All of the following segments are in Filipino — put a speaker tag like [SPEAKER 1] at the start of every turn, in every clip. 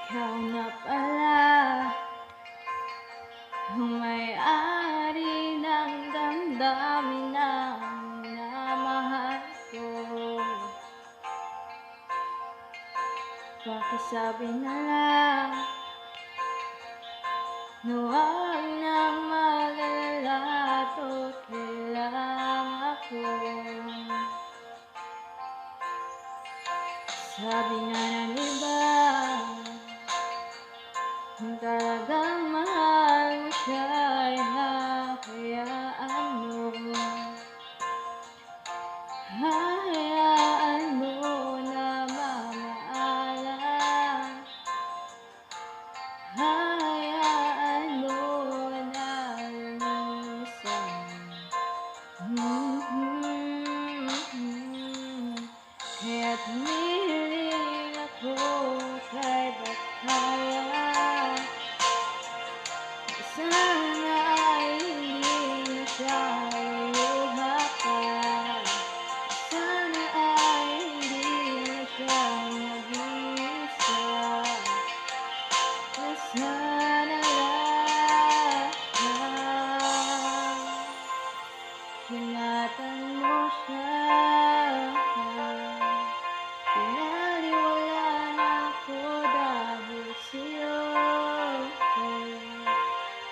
[SPEAKER 1] Ikaw na pala ang may-ari ng damdamin na minamahal ko. Pakisabi na lang na huwag nang mag-alala, okay lang ako. Sabi nga ng iba, kung talagang mahal mo siya ay hahayaan mo. Hahayaan mo na mamaalam. Hahayaan mo na lumisan. Kaya't humihiling ako kay Bathala. Sana ay hindi na siya iuhakan. Sana ay hindi na siya mag-iisa. Na sana lang ingatan mo siya. Pinaliwalaan ako dahil sa'yo.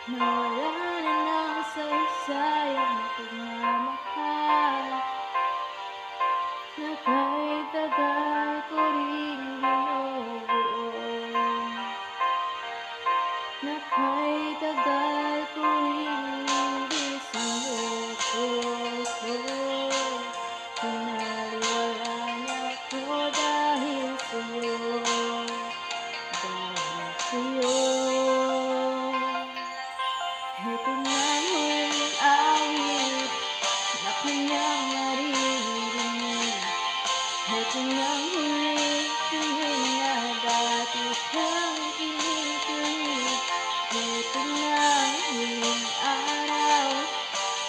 [SPEAKER 1] Nawala na ng saysayang pagmamahal na kahit tagal ko rin binubuo. Na kahit tagal ko rin hindi sinuko. Pinaliwalaan ako dahil sa'yo. Dahil sa'yo. Ito na huling awit na kanyang naririnig. Ito na huling tingin na dati siyang kinikilig. Ito na huling araw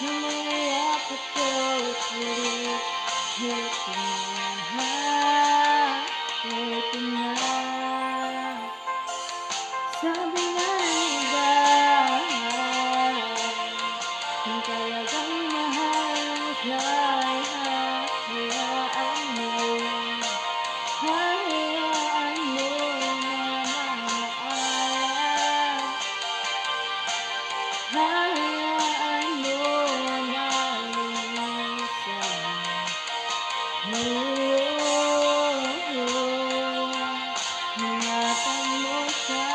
[SPEAKER 1] na mayayakap ko ulit. Ito na, ito na. Sabi nga ng iba, kung talagang mahal mo siya ay hahayaan mo. Hahayaan mo na mamaalam. Hahayaan mo na lumisan. Ingatan mo siya.